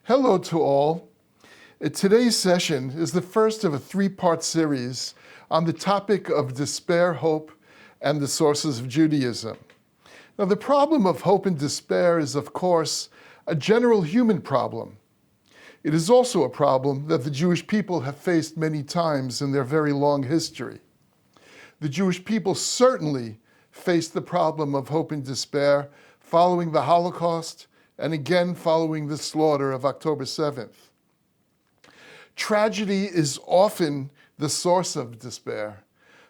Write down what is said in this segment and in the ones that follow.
Hello to all. Today's session is the first of a three-part series on the topic of despair, hope, and the sources of Judaism. Now, the problem of hope and despair is, of course, a general human problem. It is also a problem that the Jewish people have faced many times in their very long history. The Jewish people certainly faced the problem of hope and despair following the Holocaust and again following the slaughter of October 7th. Tragedy is often the source of despair,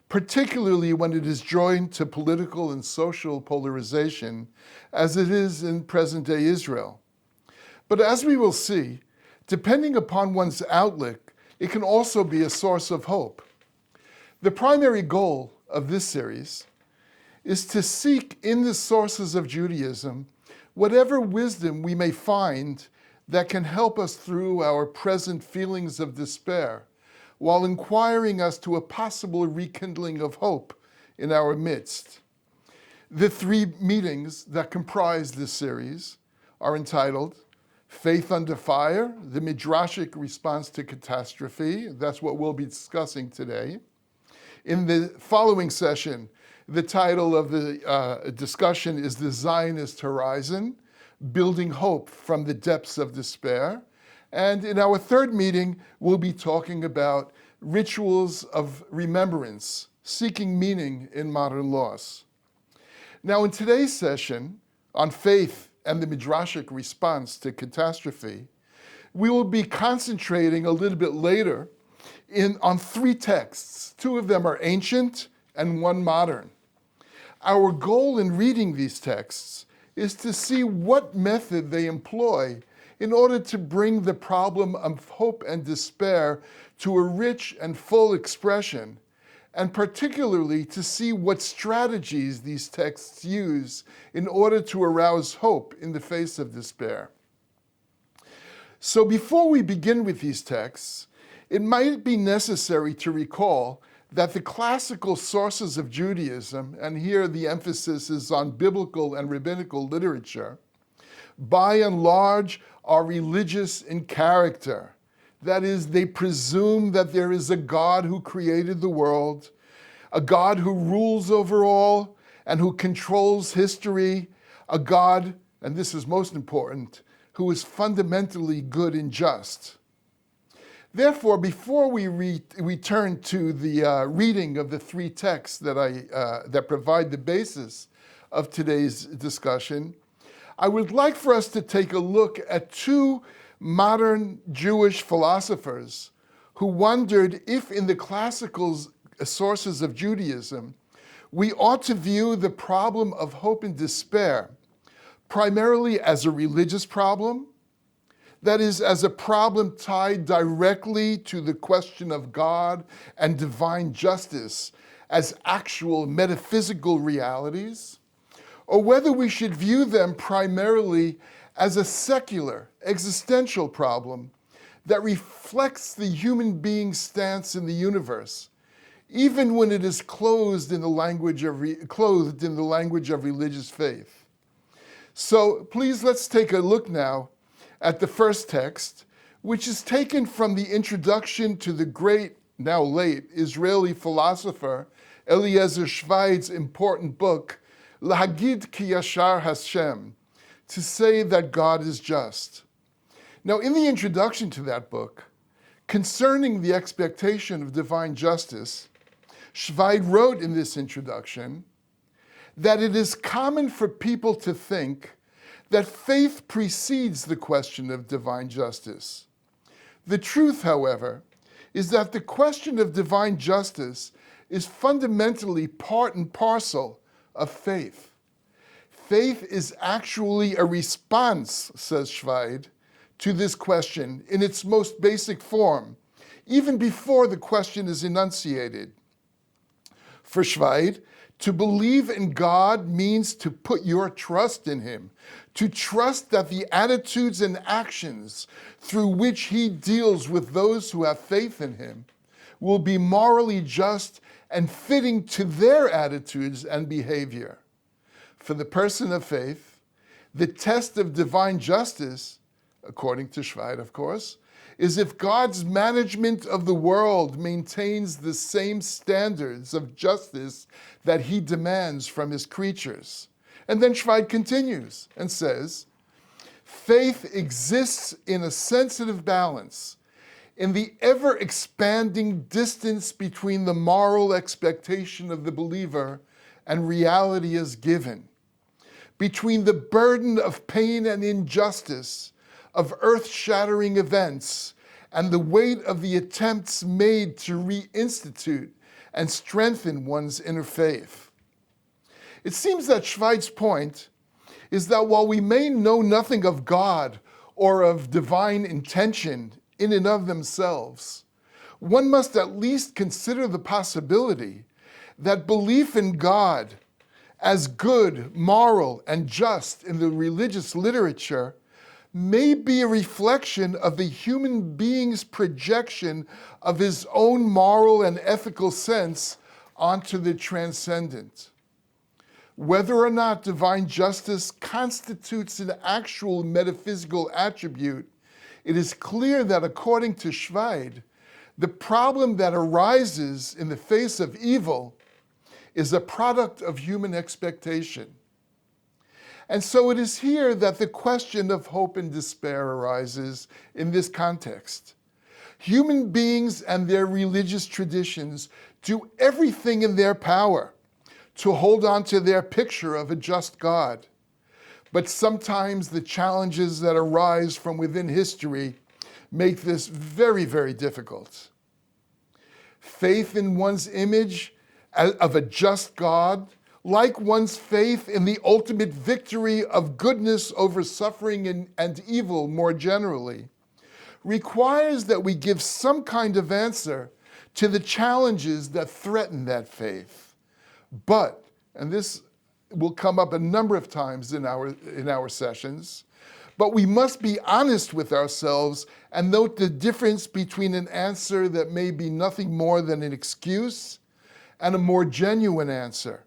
particularly when it is joined to political and social polarization, as it is in present-day Israel. But as we will see, depending upon one's outlook, it can also be a source of hope. The primary goal of this series is to seek in the sources of Judaism whatever wisdom we may find that can help us through our present feelings of despair, while inquiring as to a possible rekindling of hope in our midst. The three meetings that comprise this series are entitled Faith Under Fire, the Midrashic Response to Catastrophe. That's what we'll be discussing today. In the following session, the title of the discussion is The Zionist Horizon, Building Hope from the Depths of Despair. And in our third meeting, we'll be talking about rituals of remembrance, seeking meaning in modern loss. Now, in today's session on faith and the Midrashic response to catastrophe, we will be concentrating a little bit later on three texts. Two of them are ancient and one modern. Our goal in reading these texts is to see what method they employ in order to bring the problem of hope and despair to a rich and full expression, and particularly to see what strategies these texts use in order to arouse hope in the face of despair. So before we begin with these texts, it might be necessary to recall that the classical sources of Judaism, and here the emphasis is on biblical and rabbinical literature, by and large are religious in character. That is, they presume that there is a God who created the world, a God who rules over all and who controls history, a God, and this is most important, who is fundamentally good and just. Therefore, before we turn to the reading of the three texts that provide the basis of today's discussion, I would like for us to take a look at two modern Jewish philosophers who wondered if in the classical sources of Judaism, we ought to view the problem of hope and despair primarily as a religious problem, that is, as a problem tied directly to the question of God and divine justice as actual metaphysical realities, or whether we should view them primarily as a secular, existential problem that reflects the human being's stance in the universe, even when it is clothed in the language of religious faith. So please, let's take a look now at the first text, which is taken from the introduction to the great, now late, Israeli philosopher Eliezer Schweid's important book, Lahagid ki yashar Hashem, to say that God is just. Now, in the introduction to that book, concerning the expectation of divine justice, Schweid wrote in this introduction that it is common for people to think that faith precedes the question of divine justice. The truth, however, is that the question of divine justice is fundamentally part and parcel of faith. Faith is actually a response, says Schweid, to this question in its most basic form, even before the question is enunciated. For Schweid, to believe in God means to put your trust in him, to trust that the attitudes and actions through which he deals with those who have faith in him will be morally just and fitting to their attitudes and behavior. For the person of faith, the test of divine justice according to Schweid, of course, is if God's management of the world maintains the same standards of justice that he demands from his creatures. And then Schweid continues and says, faith exists in a sensitive balance, in the ever-expanding distance between the moral expectation of the believer and reality as given, between the burden of pain and injustice, of earth-shattering events, and the weight of the attempts made to reinstitute and strengthen one's inner faith. It seems that Schweid's point is that while we may know nothing of God or of divine intention in and of themselves, one must at least consider the possibility that belief in God as good, moral, and just in the religious literature may be a reflection of the human being's projection of his own moral and ethical sense onto the transcendent. Whether or not divine justice constitutes an actual metaphysical attribute, it is clear that according to Schweid, the problem that arises in the face of evil is a product of human expectation. And so it is here that the question of hope and despair arises in this context. Human beings and their religious traditions do everything in their power to hold on to their picture of a just God. But sometimes the challenges that arise from within history make this very, very difficult. Faith in one's image of a just God, like one's faith in the ultimate victory of goodness over suffering and evil more generally, requires that we give some kind of answer to the challenges that threaten that faith. But, and this will come up a number of times in our sessions, but we must be honest with ourselves and note the difference between an answer that may be nothing more than an excuse and a more genuine answer.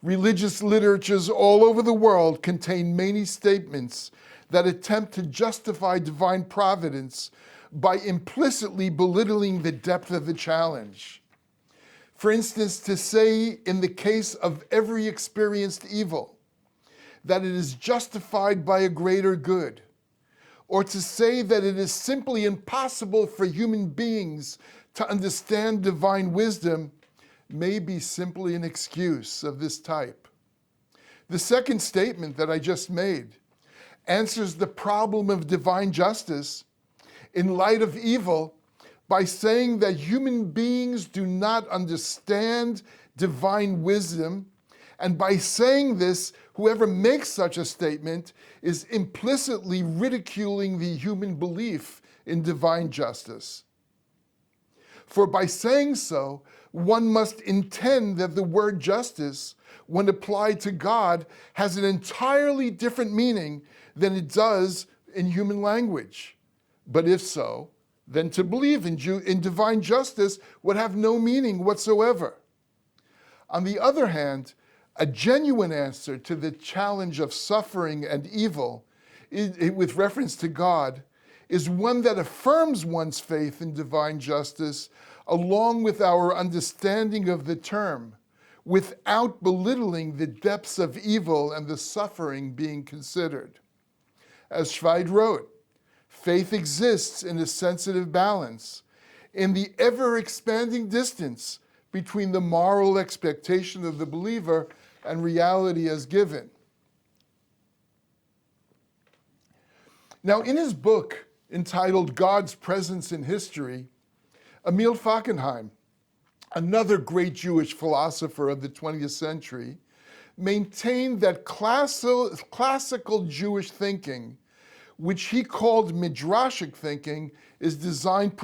Religious literatures all over the world contain many statements that attempt to justify divine providence by implicitly belittling the depth of the challenge. For instance, to say in the case of every experienced evil that it is justified by a greater good, or to say that it is simply impossible for human beings to understand divine wisdom may be simply an excuse of this type. The second statement that I just made answers the problem of divine justice in light of evil by saying that human beings do not understand divine wisdom, and by saying this, whoever makes such a statement is implicitly ridiculing the human belief in divine justice. For by saying so, one must intend that the word justice, when applied to God, has an entirely different meaning than it does in human language. But if so, then to believe in divine justice would have no meaning whatsoever. On the other hand, a genuine answer to the challenge of suffering and evil with reference to God is one that affirms one's faith in divine justice along with our understanding of the term, without belittling the depths of evil and the suffering being considered. As Schweid wrote, faith exists in a sensitive balance, in the ever-expanding distance between the moral expectation of the believer and reality as given. Now, in his book entitled God's Presence in History, Emil Fackenheim, another great Jewish philosopher of the 20th century, maintained that classical Jewish thinking, which he called Midrashic thinking, is designed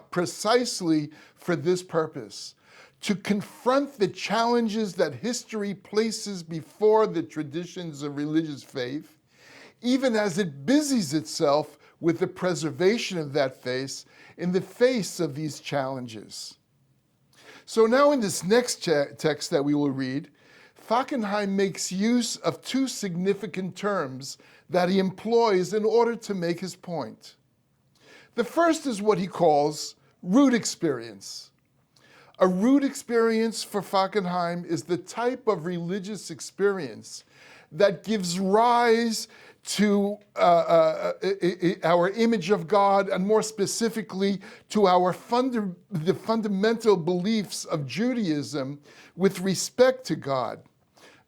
precisely for this purpose, to confront the challenges that history places before the traditions of religious faith, even as it busies itself with the preservation of that faith in the face of these challenges. So now in this next text that we will read, Fackenheim makes use of two significant terms that he employs in order to make his point. The first is what he calls root experience. A root experience for Fackenheim is the type of religious experience that gives rise to our image of God, and more specifically to the fundamental beliefs of Judaism with respect to God.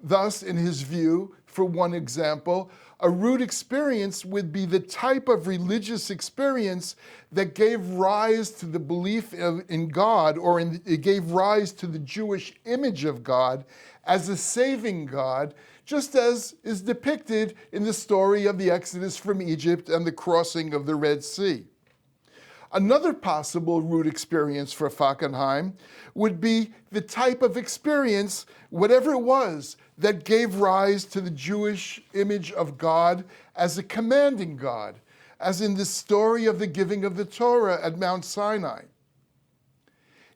Thus, in his view, for one example, a root experience would be the type of religious experience that gave rise to the belief in God, or it gave rise to the Jewish image of God as a saving God, just as is depicted in the story of the Exodus from Egypt and the crossing of the Red Sea. Another possible root experience for Fackenheim would be the type of experience, whatever it was, that gave rise to the Jewish image of God as a commanding God, as in the story of the giving of the Torah at Mount Sinai.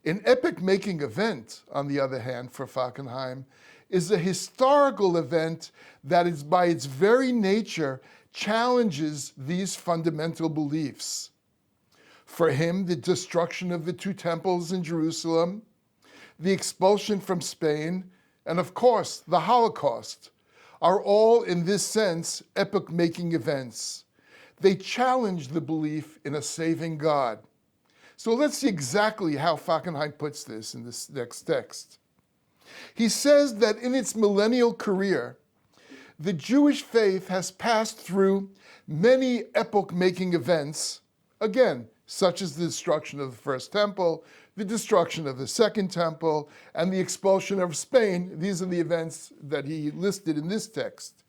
An epoch-making event, on the other hand, for Fackenheim, is a historical event that is by its very nature challenges these fundamental beliefs. For him, the destruction of the two temples in Jerusalem, the expulsion from Spain, and of course, the Holocaust, are all, in this sense, epoch-making events. They challenge the belief in a saving God. So let's see exactly how Fackenheim puts this in this next text. He says that in its millennial career, the Jewish faith has passed through many epoch-making events, again, such as the destruction of the first temple, the destruction of the second temple, and the expulsion of Spain. These are the events that he listed in this text.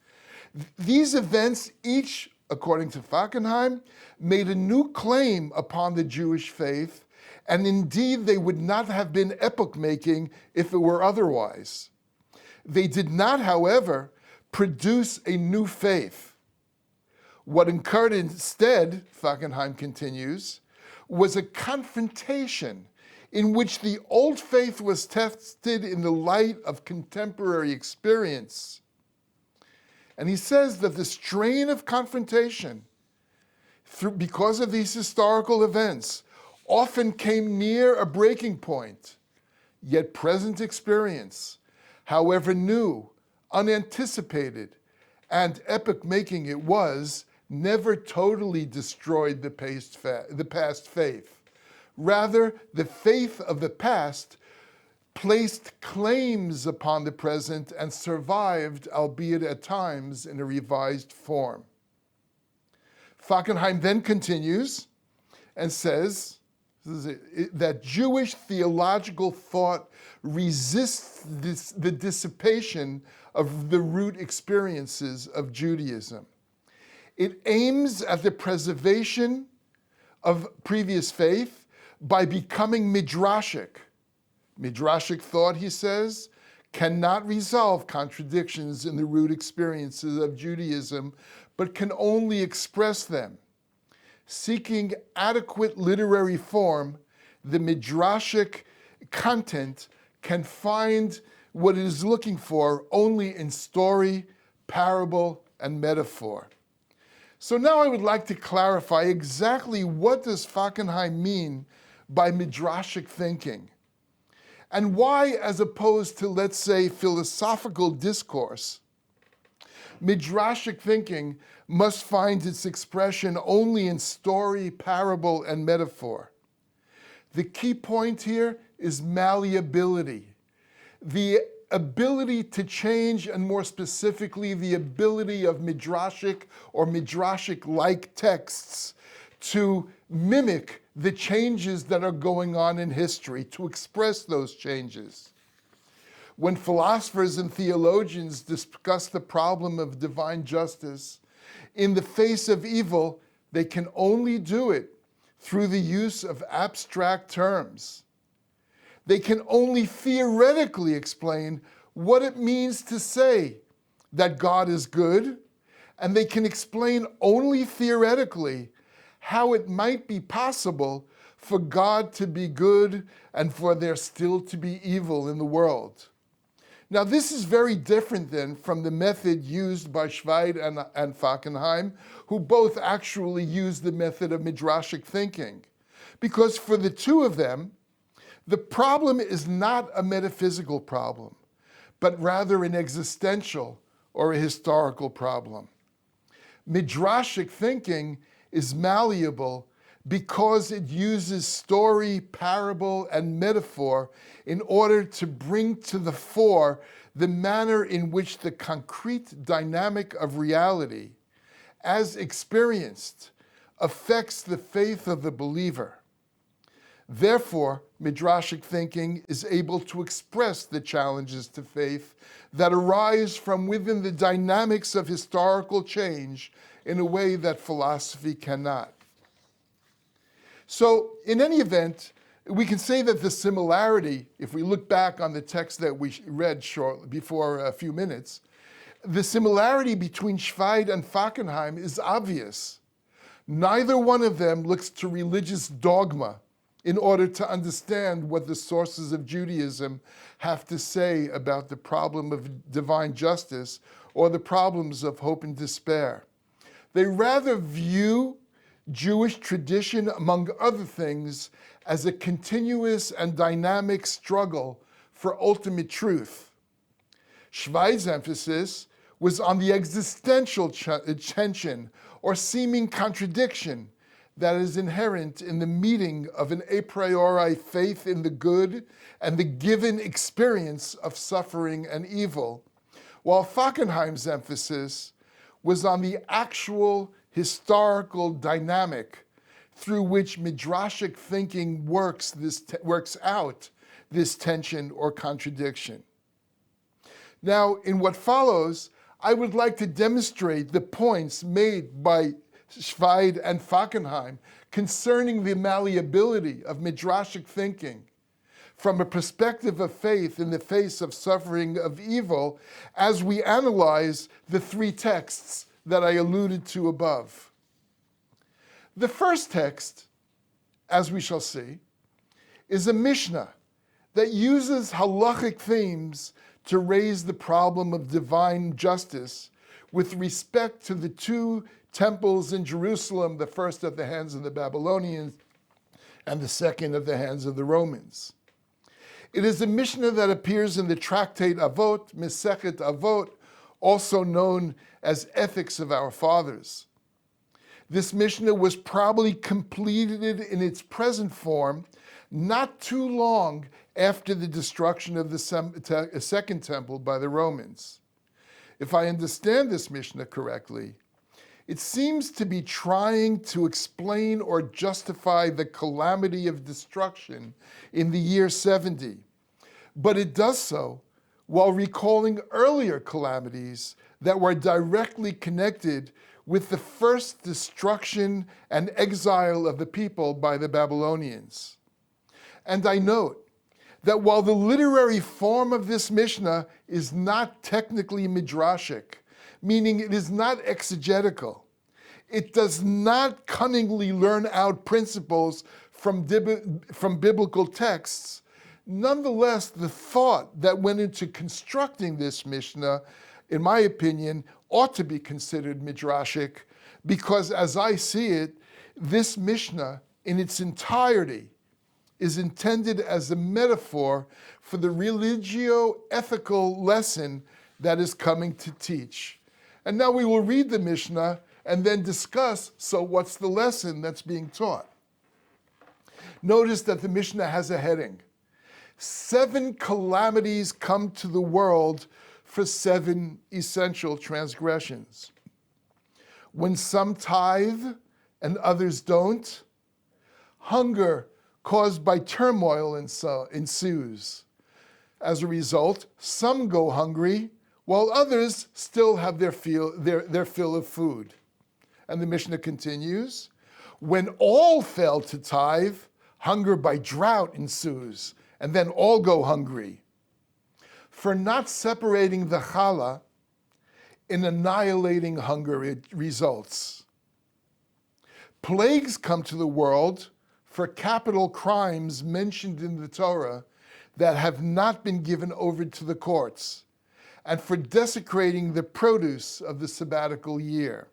These events each, according to Fackenheim, made a new claim upon the Jewish faith, and indeed they would not have been epoch-making if it were otherwise. They did not, however, produce a new faith. What occurred instead, Fackenheim continues, was a confrontation in which the old faith was tested in the light of contemporary experience. And he says that the strain of confrontation, because of these historical events, often came near a breaking point, yet present experience, however new, unanticipated, and epoch-making it was, never totally destroyed the past faith. Rather, the faith of the past placed claims upon the present and survived, albeit at times in a revised form. Fackenheim then continues and says that Jewish theological thought resists the dissipation of the root experiences of Judaism. It aims at the preservation of previous faith by becoming Midrashic. Midrashic thought, he says, cannot resolve contradictions in the root experiences of Judaism, but can only express them. Seeking adequate literary form, the Midrashic content can find what it is looking for only in story, parable, and metaphor. So now I would like to clarify exactly what does Fackenheim mean by Midrashic thinking, and why, as opposed to, let's say, philosophical discourse, Midrashic thinking must find its expression only in story, parable, and metaphor. The key point here is malleability, the ability to change, and more specifically, the ability of Midrashic or Midrashic-like texts to mimic the changes that are going on in history, to express those changes. When philosophers and theologians discuss the problem of divine justice, in the face of evil, they can only do it through the use of abstract terms. They can only theoretically explain what it means to say that God is good, and they can explain only theoretically how it might be possible for God to be good and for there still to be evil in the world. Now, this is very different then from the method used by Schweid and Fackenheim, who both actually used the method of Midrashic thinking. Because for the two of them, the problem is not a metaphysical problem, but rather an existential or a historical problem. Midrashic thinking is malleable because it uses story, parable, and metaphor in order to bring to the fore the manner in which the concrete dynamic of reality, as experienced, affects the faith of the believer. Therefore, Midrashic thinking is able to express the challenges to faith that arise from within the dynamics of historical change in a way that philosophy cannot. So, in any event, we can say that the similarity, if we look back on the text that we read before a few minutes, the similarity between Schweid and Fackenheim is obvious. Neither one of them looks to religious dogma in order to understand what the sources of Judaism have to say about the problem of divine justice or the problems of hope and despair. They rather view Jewish tradition, among other things, as a continuous and dynamic struggle for ultimate truth. Schweid's emphasis was on the existential tension or seeming contradiction that is inherent in the meeting of an a priori faith in the good and the given experience of suffering and evil, while Fackenheim's emphasis was on the actual historical dynamic through which Midrashic thinking works out this tension or contradiction. Now, in what follows, I would like to demonstrate the points made by Schweid and Fackenheim concerning the malleability of Midrashic thinking from a perspective of faith in the face of suffering of evil as we analyze the three texts that I alluded to above. The first text, as we shall see, is a Mishna that uses halachic themes to raise the problem of divine justice with respect to the two temples in Jerusalem, the first at the hands of the Babylonians and the second at the hands of the Romans. It is a Mishnah that appears in the tractate Avot, Masechet Avot, also known as Ethics of Our Fathers. This Mishnah was probably completed in its present form not too long after the destruction of the Second Temple by the Romans. If I understand this Mishnah correctly, it seems to be trying to explain or justify the calamity of destruction in the year 70, but it does so while recalling earlier calamities that were directly connected with the first destruction and exile of the people by the Babylonians. And I note that while the literary form of this Mishnah is not technically midrashic, meaning it is not exegetical, it does not cunningly learn out principles from biblical texts. Nonetheless, the thought that went into constructing this Mishnah, in my opinion, ought to be considered midrashic because, as I see it, this Mishnah in its entirety is intended as a metaphor for the religio-ethical lesson that is coming to teach. And now we will read the Mishnah and then discuss, so what's the lesson that's being taught? Notice that the Mishnah has a heading. 7 calamities come to the world for 7 essential transgressions. When some tithe and others don't, hunger caused by turmoil ensues. As a result, some go hungry, while others still have their fill of food. And the Mishnah continues, when all fail to tithe, hunger by drought ensues, and then all go hungry. For not separating the challah, in annihilating hunger it results. Plagues come to the world for capital crimes mentioned in the Torah that have not been given over to the courts, and for desecrating the produce of the sabbatical year.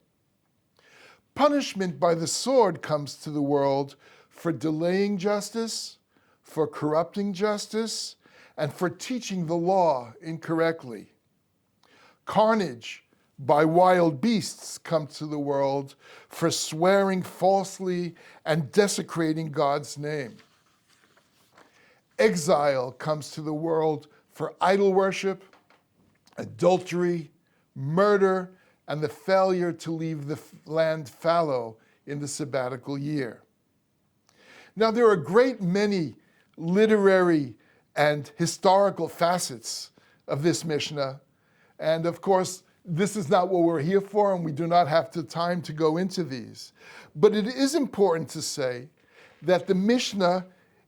Punishment by the sword comes to the world for delaying justice, for corrupting justice, and for teaching the law incorrectly. Carnage by wild beasts comes to the world for swearing falsely and desecrating God's name. Exile comes to the world for idol worship, adultery, murder, and the failure to leave the land fallow in the sabbatical year. Now, there are a great many literary and historical facets of this Mishnah, and of course, this is not what we're here for, and we do not have the time to go into these. But it is important to say that the Mishnah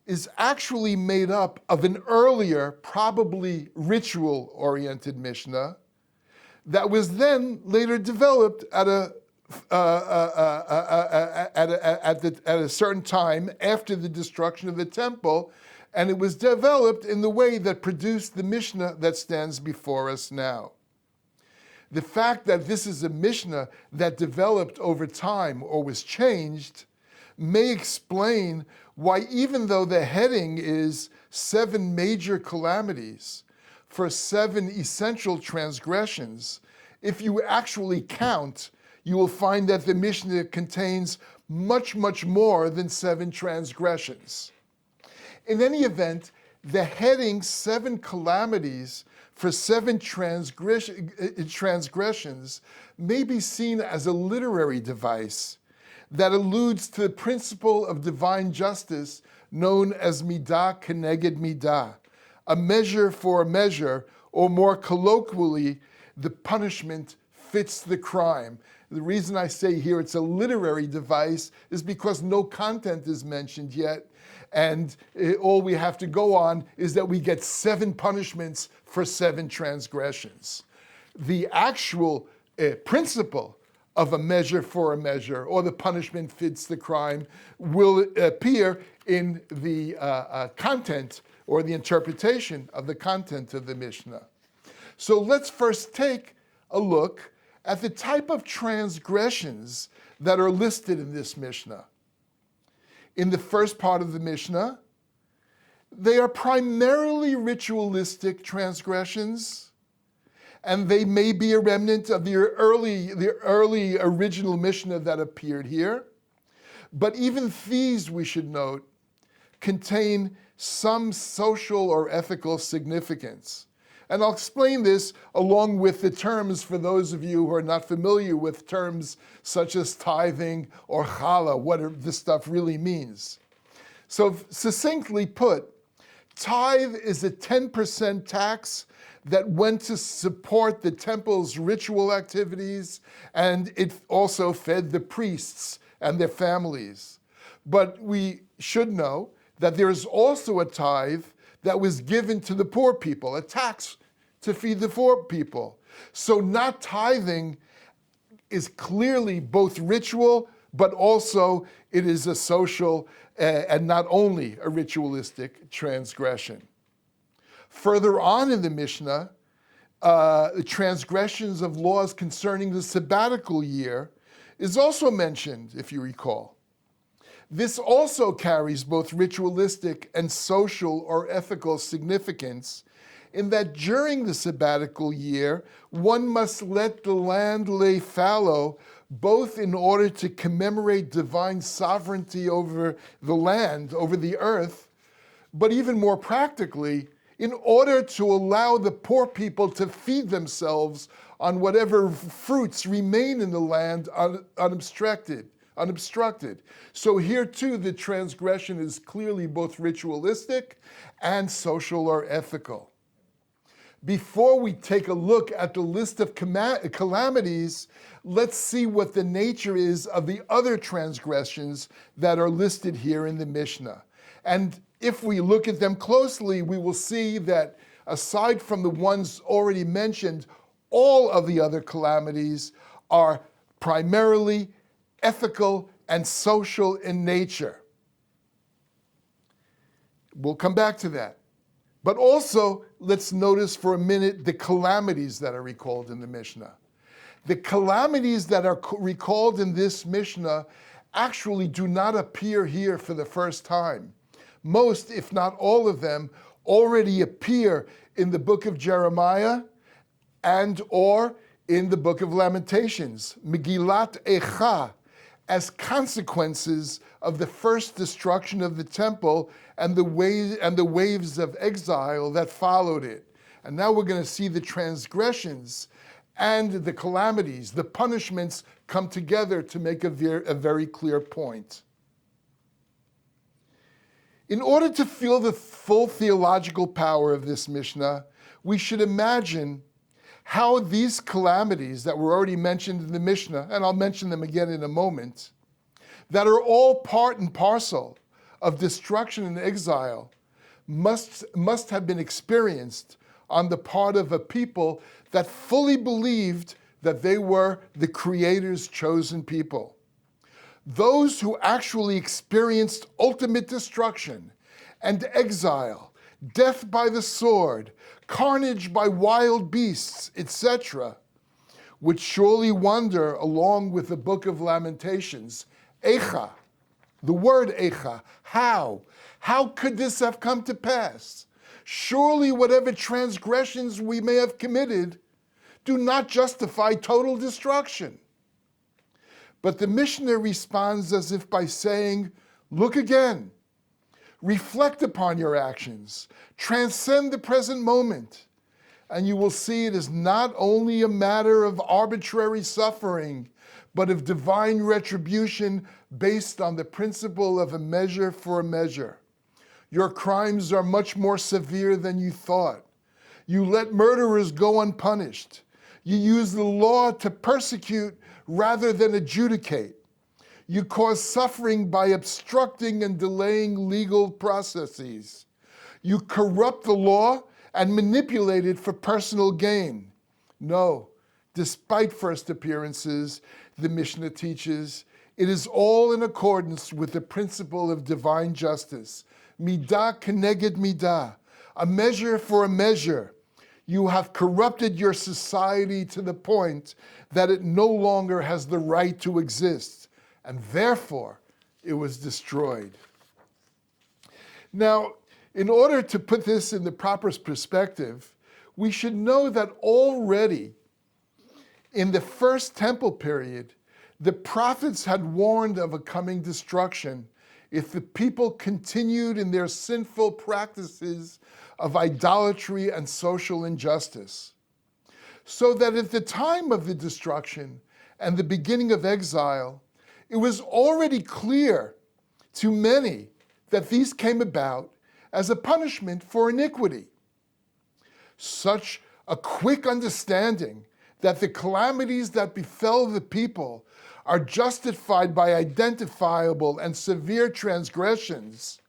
is actually made up of an earlier, probably ritual-oriented Mishnah that was then later developed at a certain time after the destruction of the temple, and it was developed in the way that produced the Mishnah that stands before us now. The fact that this is a Mishnah that developed over time or was changed may explain why, even though the heading is 7 major calamities for 7 essential transgressions, if you actually count, you will find that the Mishnah contains much, much more than 7 transgressions. In any event, the heading 7 calamities for 7 transgressions may be seen as a literary device that alludes to the principle of divine justice known as midah keneged midah, a measure for a measure, or more colloquially, the punishment fits the crime. The reason I say here it's a literary device is because no content is mentioned yet, and all we have to go on is that we get 7 punishments for 7 transgressions. The actual principle of a measure for a measure, or the punishment fits the crime, will appear in the content or the interpretation of the content of the Mishnah. So let's first take a look at the type of transgressions that are listed in this Mishnah. In the first part of the Mishnah, they are primarily ritualistic transgressions, and they may be a remnant of the early original Mishnah that appeared here. But even these, we should note, contain some social or ethical significance. And I'll explain this along with the terms for those of you who are not familiar with terms such as tithing or challah, what this stuff really means. So succinctly put, tithe is a 10% tax that went to support the temple's ritual activities, and it also fed the priests and their families. But we should know that there is also a tithe that was given to the poor people, a tax to feed the poor people. So not tithing is clearly both ritual, but also it is a social and not only a ritualistic transgression. Further on in the Mishnah, the transgressions of laws concerning the sabbatical year is also mentioned, if you recall. This also carries both ritualistic and social or ethical significance, in that during the sabbatical year, one must let the land lay fallow, both in order to commemorate divine sovereignty over the land, over the earth, but even more practically, in order to allow the poor people to feed themselves on whatever fruits remain in the land unobstructed. So here too, the transgression is clearly both ritualistic and social or ethical. Before we take a look at the list of calamities, let's see what the nature is of the other transgressions that are listed here in the Mishnah. And if we look at them closely, we will see that aside from the ones already mentioned, all of the other calamities are primarily ethical and social in nature. We'll come back to that. But also, let's notice for a minute the calamities that are recalled in the Mishnah. The calamities that are recalled in this Mishnah actually do not appear here for the first time. Most, if not all of them, already appear in the book of Jeremiah and or in the book of Lamentations, Megillat Eicha, as consequences of the first destruction of the temple and the waves of exile that followed it. And now we're going to see the transgressions and the calamities, the punishments come together to make a very clear point. In order to feel the full theological power of this Mishnah, we should imagine how these calamities that were already mentioned in the Mishnah, and I'll mention them again in a moment, that are all part and parcel of destruction and exile, must have been experienced on the part of a people that fully believed that they were the Creator's chosen people. Those who actually experienced ultimate destruction and exile, death by the sword, carnage by wild beasts, etc., would surely wonder, along with the book of Lamentations, Eicha, the word Eicha, how? How could this have come to pass? Surely whatever transgressions we may have committed do not justify total destruction. But the Mishnah responds as if by saying, look again, reflect upon your actions, transcend the present moment, and you will see it is not only a matter of arbitrary suffering, but of divine retribution based on the principle of a measure for a measure. Your crimes are much more severe than you thought. You let murderers go unpunished. You use the law to persecute rather than adjudicate. You cause suffering by obstructing and delaying legal processes. You corrupt the law and manipulate it for personal gain. No, despite first appearances, the Mishnah teaches, it is all in accordance with the principle of divine justice. Midah keneged midah, a measure for a measure. You have corrupted your society to the point that it no longer has the right to exist, and therefore it was destroyed. Now, in order to put this in the proper perspective, we should know that already in the first temple period, the prophets had warned of a coming destruction if the people continued in their sinful practices of idolatry and social injustice. So that at the time of the destruction and the beginning of exile, it was already clear to many that these came about as a punishment for iniquity. Such a quick understanding that the calamities that befell the people are justified by identifiable and severe transgressions,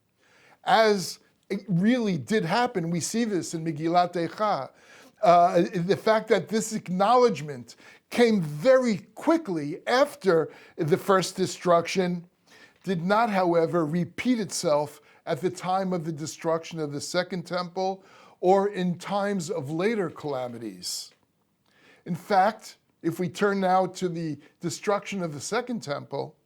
as it really did happen. We see this in Megillat Eicha. The fact that this acknowledgement came very quickly after the first destruction did not, however, repeat itself at the time of the destruction of the second temple or in times of later calamities. In fact, if we turn now to the destruction of the second temple,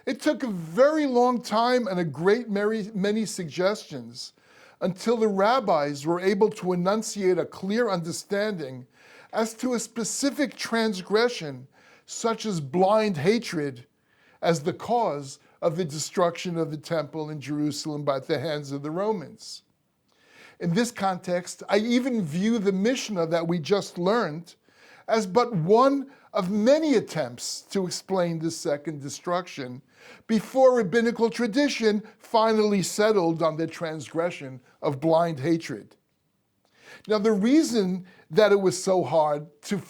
it took a very long time and a great many suggestions until the rabbis were able to enunciate a clear understanding as to a specific transgression, such as blind hatred, as the cause of the destruction of the temple in Jerusalem by the hands of the Romans. In this context, I even view the Mishnah that we just learned as but one of many attempts to explain the second destruction before rabbinical tradition finally settled on the transgression of blind hatred. Now, the reason that it was so hard to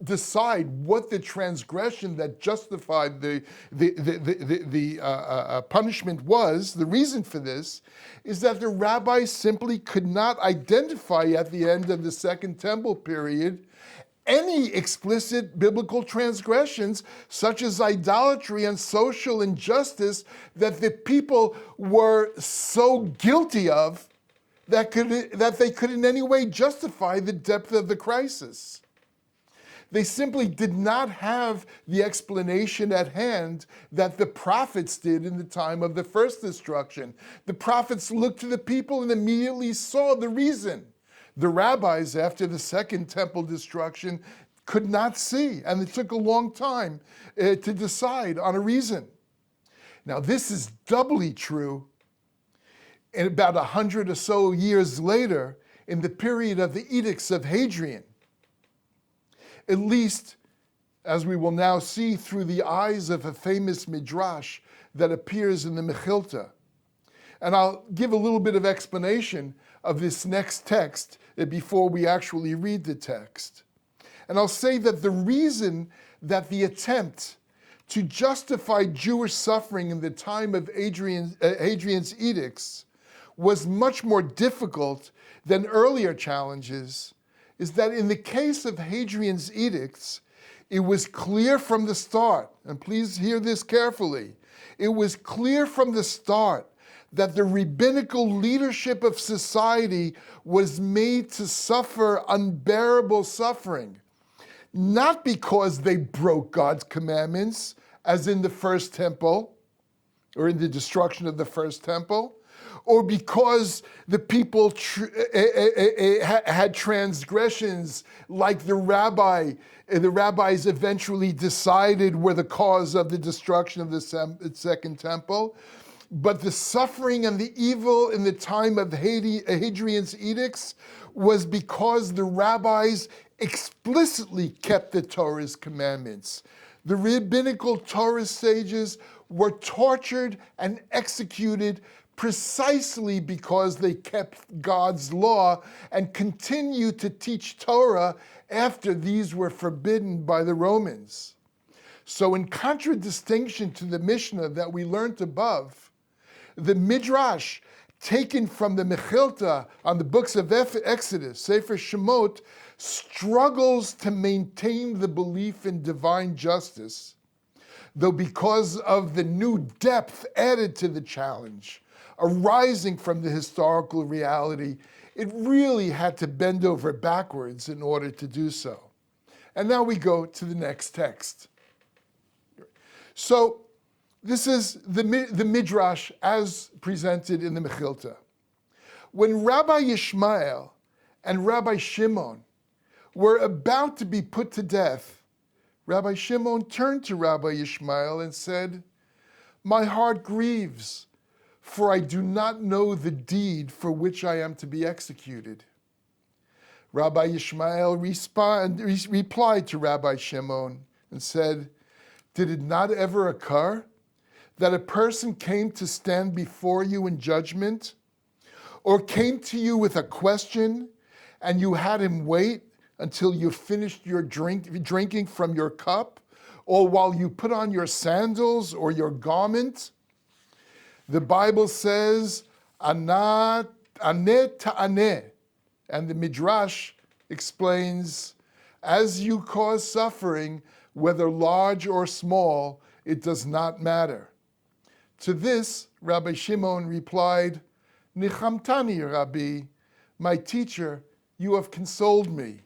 decide what the transgression that justified the punishment was, the reason for this is that the rabbis simply could not identify at the end of the Second Temple period any explicit biblical transgressions, such as idolatry and social injustice, that the people were so guilty of that they could in any way justify the depth of the crisis. They simply did not have the explanation at hand that the prophets did in the time of the first destruction. The prophets looked to the people and immediately saw the reason. The rabbis, after the second temple destruction, could not see, and it took a long time to decide on a reason. Now, this is doubly true in about 100 or so years later, in the period of the edicts of Hadrian. At least, as we will now see through the eyes of a famous Midrash that appears in the Mechilta. And I'll give a little bit of explanation of this next text before we actually read the text. And I'll say that the reason that the attempt to justify Jewish suffering in the time of Hadrian's edicts was much more difficult than earlier challenges is that in the case of Hadrian's edicts, it was clear from the start, and please hear this carefully, it was clear from the start that the rabbinical leadership of society was made to suffer unbearable suffering, not because they broke God's commandments, as in the first temple, or in the destruction of the first temple, or because the people had transgressions like the rabbis eventually decided were the cause of the destruction of the second temple. But the suffering and the evil in the time of Hadrian's edicts was because the rabbis explicitly kept the Torah's commandments. The rabbinical Torah sages were tortured and executed precisely because they kept God's law and continued to teach Torah after these were forbidden by the Romans. So in contradistinction to the Mishnah that we learned above, the Midrash taken from the Mechilta on the books of Exodus, Sefer Shemot, struggles to maintain the belief in divine justice, though because of the new depth added to the challenge, arising from the historical reality, it really had to bend over backwards in order to do so. And now we go to the next text. So this is the Midrash as presented in the Mechilta. When Rabbi Yishmael and Rabbi Shimon were about to be put to death, Rabbi Shimon turned to Rabbi Yishmael and said, "My heart grieves, for I do not know the deed for which I am to be executed." Rabbi Yishmael replied to Rabbi Shimon and said, "Did it not ever occur that a person came to stand before you in judgment, or came to you with a question, and you had him wait until you finished your drinking from your cup, or while you put on your sandals or your garment?" The Bible says, "Aneh ta'aneh," and the Midrash explains, "As you cause suffering, whether large or small, it does not matter." To this, Rabbi Shimon replied, "Nichamtani, Rabbi, my teacher, you have consoled me."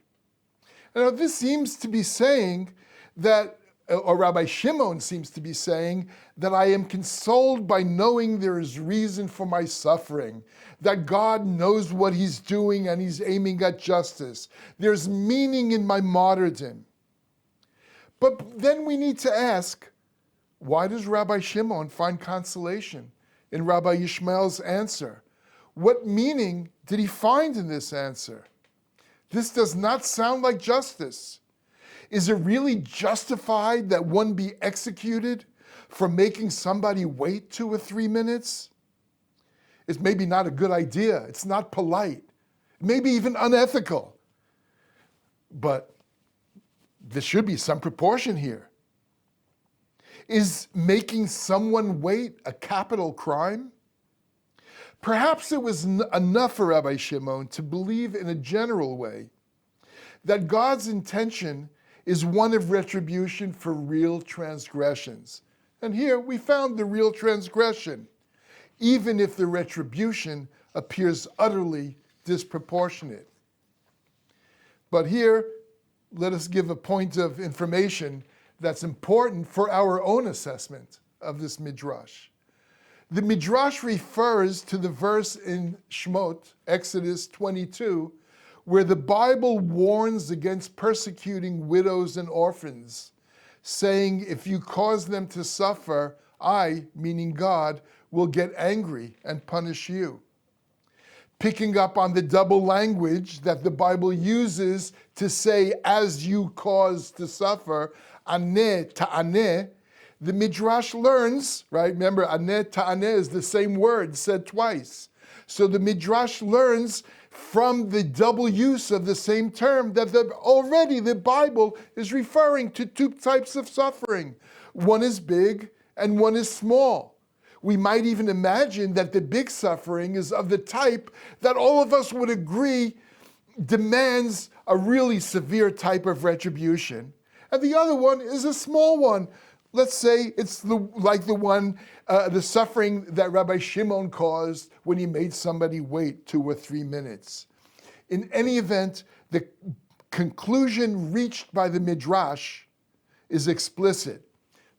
Now this seems to be saying that, or Rabbi Shimon seems to be saying, that I am consoled by knowing there is reason for my suffering, that God knows what he's doing and he's aiming at justice. There's meaning in my martyrdom. But then we need to ask, why does Rabbi Shimon find consolation in Rabbi Yishmael's answer? What meaning did he find in this answer? This does not sound like justice. Is it really justified that one be executed for making somebody wait 2 or 3 minutes? It's maybe not a good idea. It's not polite. Maybe even unethical. But there should be some proportion here. Is making someone wait a capital crime? Perhaps it was enough for Rabbi Shimon to believe in a general way that God's intention is one of retribution for real transgressions. And here we found the real transgression, even if the retribution appears utterly disproportionate. But here, let us give a point of information that's important for our own assessment of this Midrash. The Midrash refers to the verse in Shemot, Exodus 22, where the Bible warns against persecuting widows and orphans, saying, if you cause them to suffer, I, meaning God, will get angry and punish you. Picking up on the double language that the Bible uses to say, as you cause to suffer, aneh ta'aneh, the Midrash learns, right? Remember, aneh ta'aneh is the same word said twice. So the Midrash learns from the double use of the same term that already the Bible is referring to two types of suffering. One is big and one is small. We might even imagine that the big suffering is of the type that all of us would agree demands a really severe type of retribution. And the other one is a small one. Let's say it's like the suffering that Rabbi Shimon caused when he made somebody wait 2 or 3 minutes. In any event, the conclusion reached by the Midrash is explicit.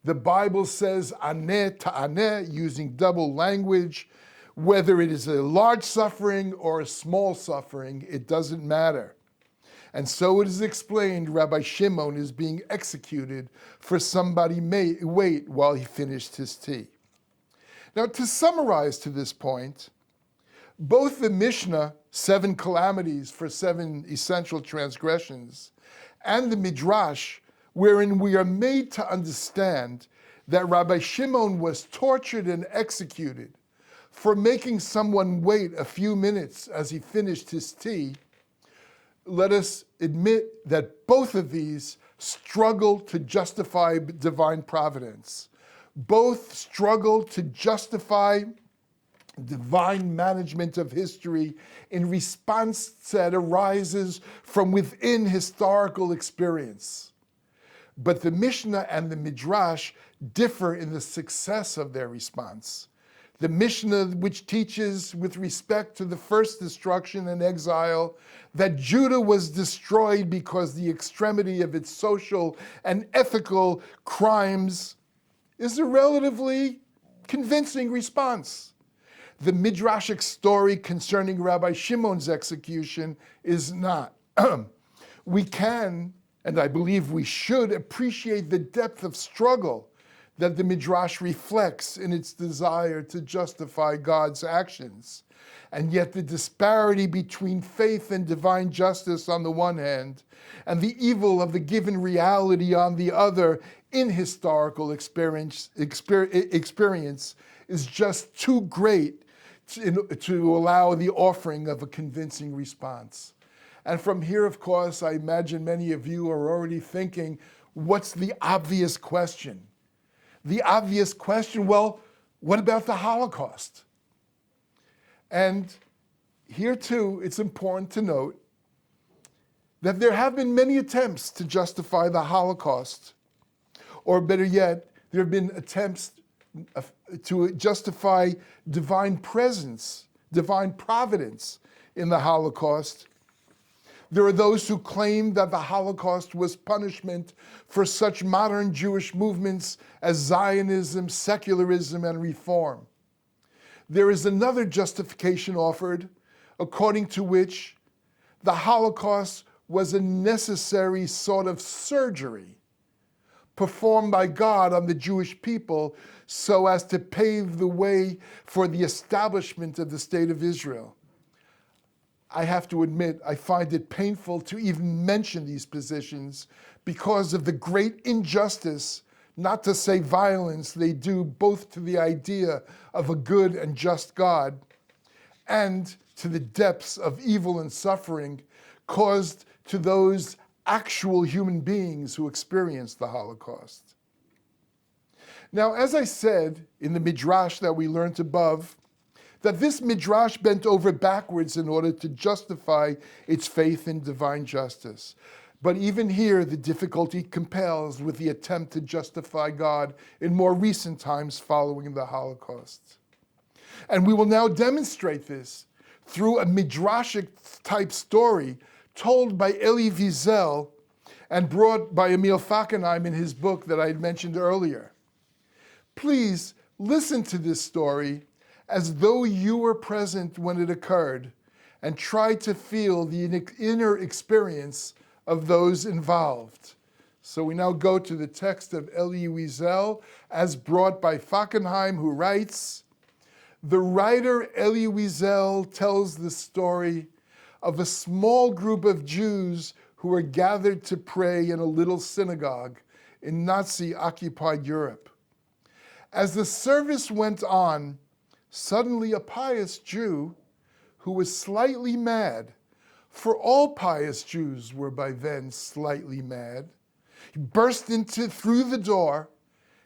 The Bible says aneh ta'aneh, using double language. Whether it is a large suffering or a small suffering, it doesn't matter. And so it is explained Rabbi Shimon is being executed for somebody wait while he finished his tea. Now, to summarize to this point, both the Mishnah, 7 calamities for 7 essential transgressions, and the Midrash, wherein we are made to understand that Rabbi Shimon was tortured and executed for making someone wait a few minutes as he finished his tea, let us admit that both of these struggle to justify divine providence. Both struggle to justify divine management of history in response that arises from within historical experience. But the Mishnah and the Midrash differ in the success of their response. The Mishnah, which teaches with respect to the first destruction and exile, that Judah was destroyed because the extremity of its social and ethical crimes, is a relatively convincing response. The Midrashic story concerning Rabbi Shimon's execution is not. We can, and I believe we should, appreciate the depth of struggle that the Midrash reflects in its desire to justify God's actions. And yet the disparity between faith and divine justice on the one hand, and the evil of the given reality on the other in historical experience is just too great to allow the offering of a convincing response. And from here, of course, I imagine many of you are already thinking, what's the obvious question? The obvious question, well, what about the Holocaust? And here too, it's important to note that there have been many attempts to justify the Holocaust, or better yet, there have been attempts to justify divine presence, divine providence in the Holocaust. There are those who claim that the Holocaust was punishment for such modern Jewish movements as Zionism, secularism, and reform. There is another justification offered, according to which the Holocaust was a necessary sort of surgery performed by God on the Jewish people so as to pave the way for the establishment of the State of Israel. I have to admit, I find it painful to even mention these positions because of the great injustice, not to say violence, they do both to the idea of a good and just God and to the depths of evil and suffering caused to those actual human beings who experienced the Holocaust. Now, as I said in the Midrash that we learned above, that this Midrash bent over backwards in order to justify its faith in divine justice. But even here, the difficulty compels with the attempt to justify God in more recent times following the Holocaust. And we will now demonstrate this through a Midrashic type story told by Elie Wiesel and brought by Emil Fackenheim in his book that I had mentioned earlier. Please listen to this story as though you were present when it occurred and try to feel the inner experience of those involved. So we now go to the text of Elie Wiesel as brought by Fackenheim, who writes, the writer Elie Wiesel tells the story of a small group of Jews who were gathered to pray in a little synagogue in Nazi-occupied Europe. As the service went on, suddenly a pious Jew who was slightly mad, for all pious Jews were by then slightly mad, he burst through the door,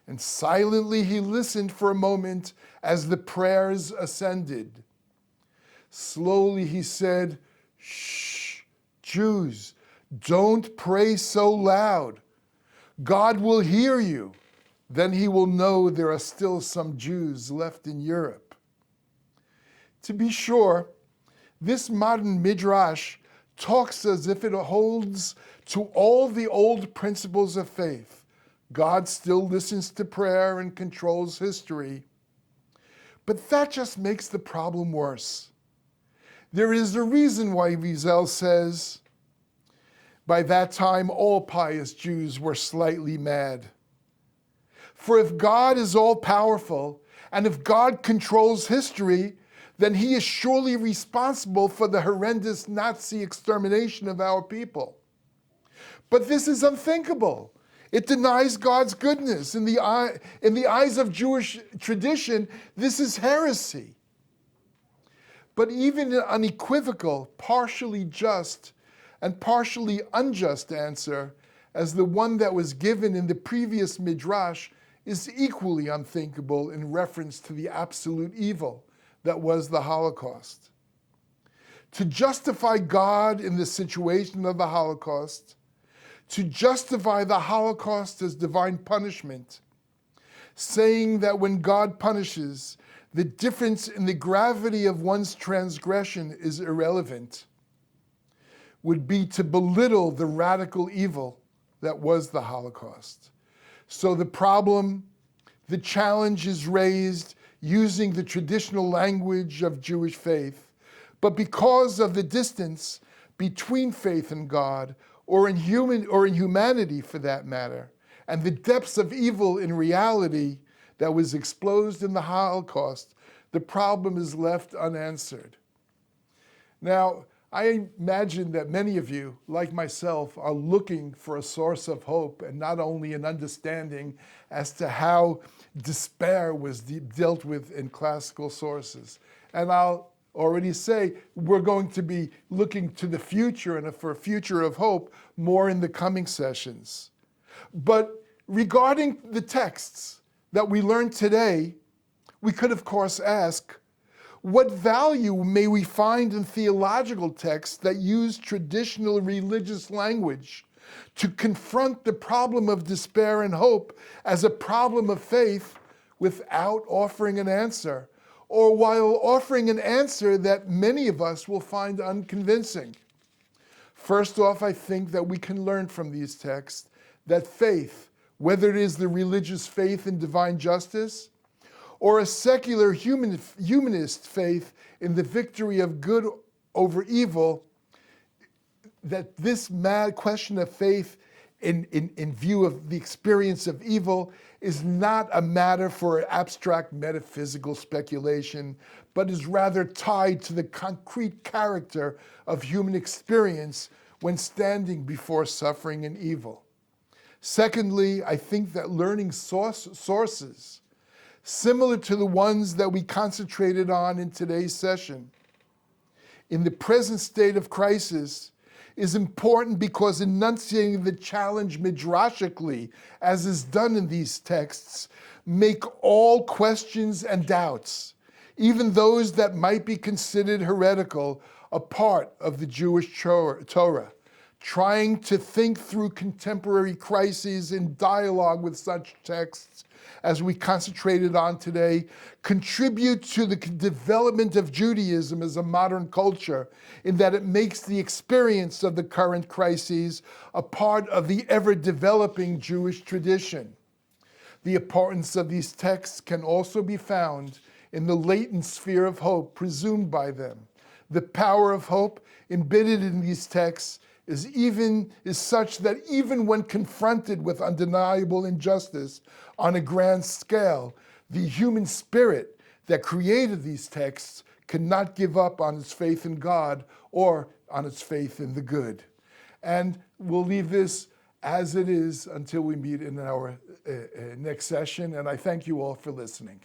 and silently he listened for a moment as the prayers ascended. Slowly he said, "Shh, Jews, don't pray so loud. God will hear you. Then he will know there are still some Jews left in Europe." To be sure, this modern Midrash talks as if it holds to all the old principles of faith. God still listens to prayer and controls history. But that just makes the problem worse. There is a reason why Wiesel says, by that time all pious Jews were slightly mad. For if God is all-powerful, and if God controls history, then he is surely responsible for the horrendous Nazi extermination of our people. But this is unthinkable. It denies God's goodness. In the eyes of Jewish tradition, this is heresy. But even an unequivocal, partially just, and partially unjust answer, as the one that was given in the previous Midrash, is equally unthinkable in reference to the absolute evil that was the Holocaust. To justify God in the situation of the Holocaust, to justify the Holocaust as divine punishment, saying that when God punishes, the difference in the gravity of one's transgression is irrelevant, would be to belittle the radical evil that was the Holocaust. So the challenge is raised using the traditional language of Jewish faith, but because of the distance between faith and God, or in humanity for that matter, and the depths of evil in reality that was exposed in the Holocaust, the problem is left unanswered. Now, I imagine that many of you, like myself, are looking for a source of hope and not only an understanding as to how despair was dealt with in classical sources. And I'll already say we're going to be looking to the future and for a future of hope more in the coming sessions. But regarding the texts that we learned today, we could of course ask, what value may we find in theological texts that use traditional religious language to confront the problem of despair and hope as a problem of faith without offering an answer, or while offering an answer that many of us will find unconvincing? First off, I think that we can learn from these texts that faith, whether it is the religious faith in divine justice, or a secular humanist faith in the victory of good over evil, that this mad question of faith in view of the experience of evil is not a matter for abstract metaphysical speculation, but is rather tied to the concrete character of human experience when standing before suffering and evil. Secondly, I think that learning sources similar to the ones that we concentrated on in today's session, in the present state of crisis, is important because enunciating the challenge midrashically, as is done in these texts, make all questions and doubts, even those that might be considered heretical, a part of the Jewish Torah, trying to think through contemporary crises in dialogue with such texts as we concentrated on today, contribute to the development of Judaism as a modern culture, in that it makes the experience of the current crises a part of the ever-developing Jewish tradition. The importance of these texts can also be found in the latent sphere of hope presumed by them. The power of hope embedded in these texts is such that even when confronted with undeniable injustice on a grand scale, the human spirit that created these texts cannot give up on its faith in God or on its faith in the good. And we'll leave this as it is until we meet in our next session, and I thank you all for listening.